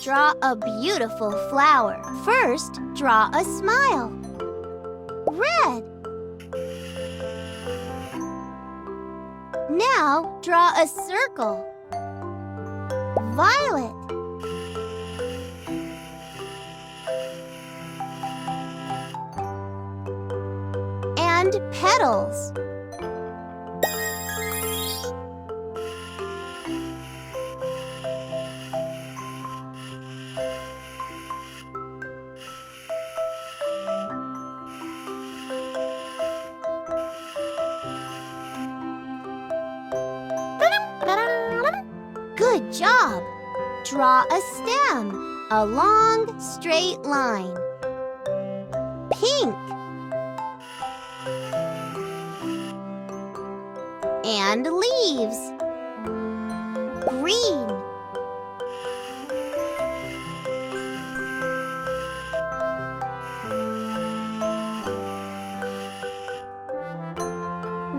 draw a beautiful flower. First, draw a smile. Red. Now, draw a circle. Violet. And petals. Good job! Draw a stem, a long, straight line. Pink. And leaves. Green.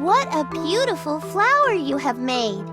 What a beautiful flower you have made!